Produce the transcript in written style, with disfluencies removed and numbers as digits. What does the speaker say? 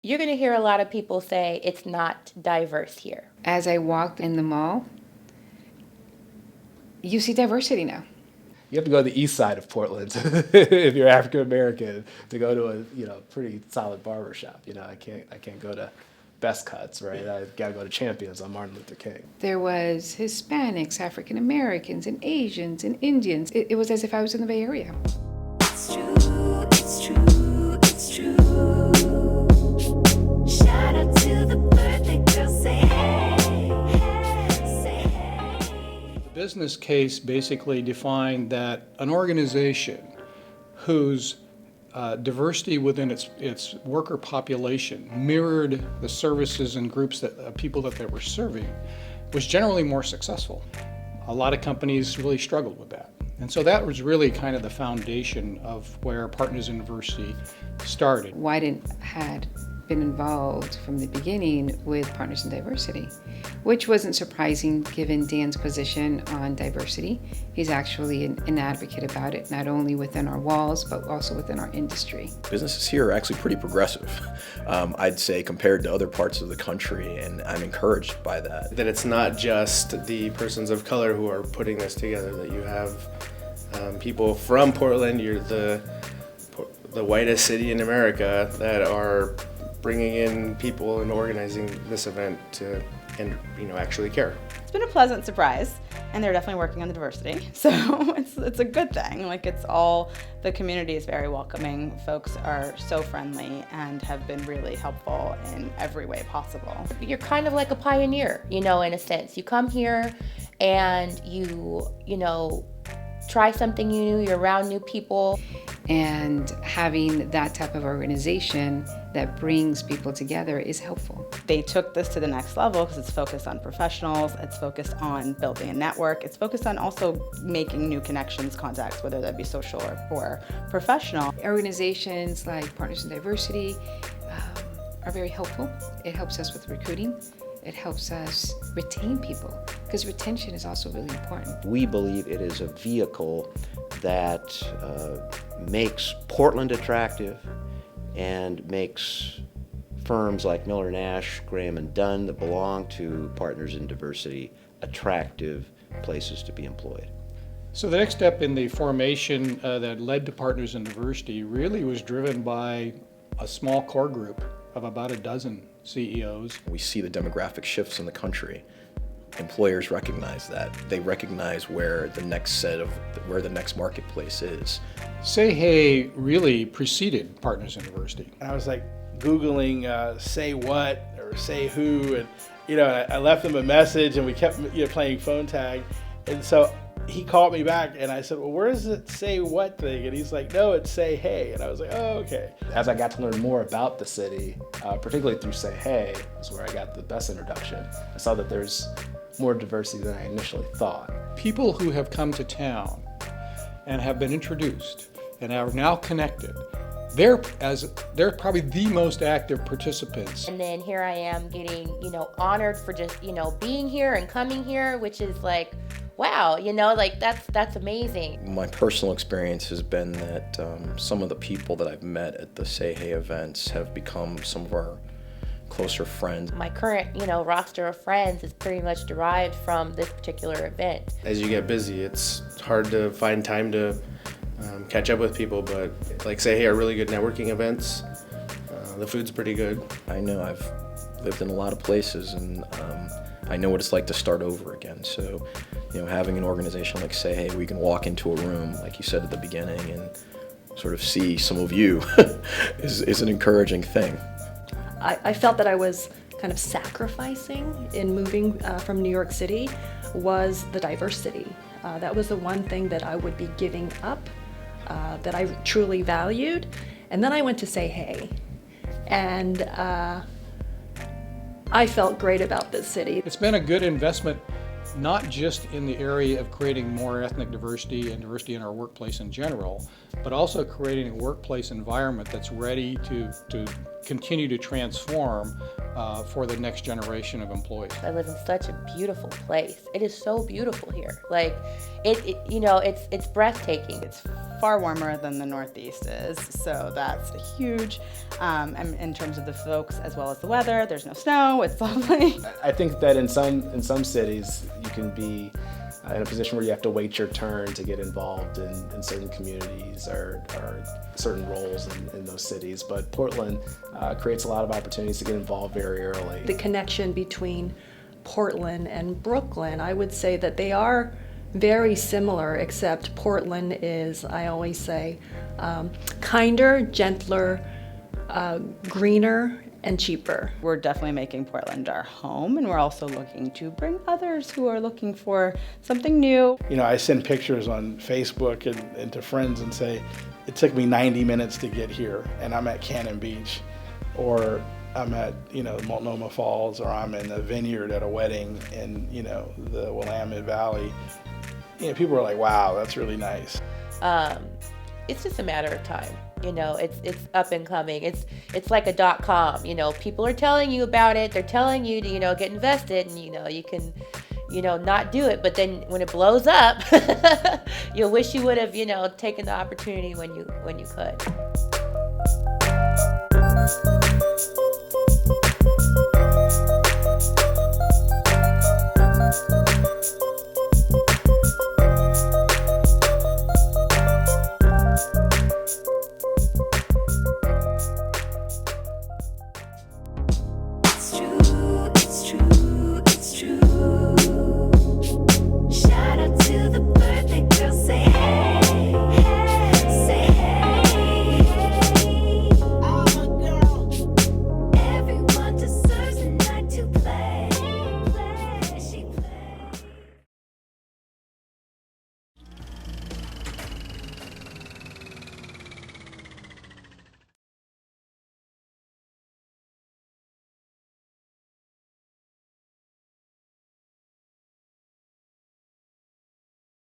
You're going to hear a lot of people say it's not diverse here. As I walked in the mall, you see diversity now. You have to go to the east side of Portland if you're African American to go to a pretty solid barber shop. I can't go to Best Cuts, right? I got to go to Champions on Martin Luther King. There was Hispanics, African Americans, and Asians, and Indians. It was as if I was in the Bay Area. It's true, it's true, it's true. Shout out to the birthday girl, say hey, hey, say hey. The business case basically defined that an organization whose diversity within its worker population mirrored the services and groups that people that they were serving was generally more successful. A lot of companies really struggled with that. And so that was really kind of the foundation of where Partners in Diversity started. Wieden had been involved from the beginning with Partners in Diversity, which wasn't surprising given Dan's position on diversity. He's actually an advocate about it, not only within our walls, but also within our industry. Businesses here are actually pretty progressive, I'd say, compared to other parts of the country, and I'm encouraged by that. That it's not just the persons of color who are putting this together, that you have people from Portland, you're the whitest city in America, that are bringing in people and organizing this event and actually care. It's been a pleasant surprise, and they're definitely working on the diversity, so it's a good thing. The community is very welcoming. Folks are so friendly and have been really helpful in every way possible. You're kind of like a pioneer, in a sense. You come here and you try something new, you're around new people. And having that type of organization that brings people together is helpful. They took this to the next level because it's focused on professionals, it's focused on building a network, it's focused on also making new connections, contacts, whether that be social or professional. Organizations like Partners in Diversity are very helpful. It helps us with recruiting. It helps us retain people, because retention is also really important. We believe it is a vehicle that makes Portland attractive and makes firms like Miller, Nash, Graham, and Dunn that belong to Partners in Diversity attractive places to be employed. So the next step in the formation that led to Partners in Diversity really was driven by a small core group of about a dozen CEOs. We see the demographic shifts in the country. Employers recognize that. They recognize where the next marketplace is. Say Hey really preceded Partners in Diversity. I was like Googling say what or say who, and I left him a message, and we kept playing phone tag, and so he called me back, and I said, well, where is it say what thing? And he's like, no, it's say hey. And I was like, oh, okay. As I got to learn more about the city, particularly through Say Hey, is where I got the best introduction. I saw that there's more diversity than I initially thought. People who have come to town and have been introduced and are now connected, they're probably the most active participants. And then here I am getting, honored for just, being here and coming here, which is like, wow, that's amazing. My personal experience has been that some of the people that I've met at the Say Hey events have become some of our closer friends. My current, roster of friends is pretty much derived from this particular event. As you get busy, it's hard to find time to catch up with people, but like Say Hey are really good networking events. The food's pretty good. I know I've lived in a lot of places, and I know what it's like to start over again. So, having an organization like Say Hey, we can walk into a room, like you said at the beginning, and sort of see some of you is an encouraging thing. I felt that I was kind of sacrificing in moving from New York City was the diversity. That was the one thing that I would be giving up, that I truly valued. And then I went to Say Hey, and I felt great about this city. It's been a good investment, not just in the area of creating more ethnic diversity and diversity in our workplace in general, but also creating a workplace environment that's ready to continue to transform for the next generation of employees. I live in such a beautiful place. It is so beautiful here. Like, it's breathtaking. It's far warmer than the Northeast is, so that's huge. And in terms of the folks as well as the weather, there's no snow, it's lovely. I think that in some cities you can be in a position where you have to wait your turn to get involved in certain communities or certain roles in those cities. But Portland creates a lot of opportunities to get involved very early. The connection between Portland and Brooklyn, I would say that they are very similar, except Portland is, I always say, kinder, gentler, greener, and cheaper. We're definitely making Portland our home, and we're also looking to bring others who are looking for something new. You know, I send pictures on Facebook and to friends and say, it took me 90 minutes to get here, and I'm at Cannon Beach, or I'm at, Multnomah Falls, or I'm in a vineyard at a wedding in, the Willamette Valley. People are like, wow, that's really nice. It's just a matter of time. It's up and coming. It's like a .com. People are telling you about it. They're telling you to, get invested, and you can, not do it. But then when it blows up, you'll wish you would have, taken the opportunity when you could.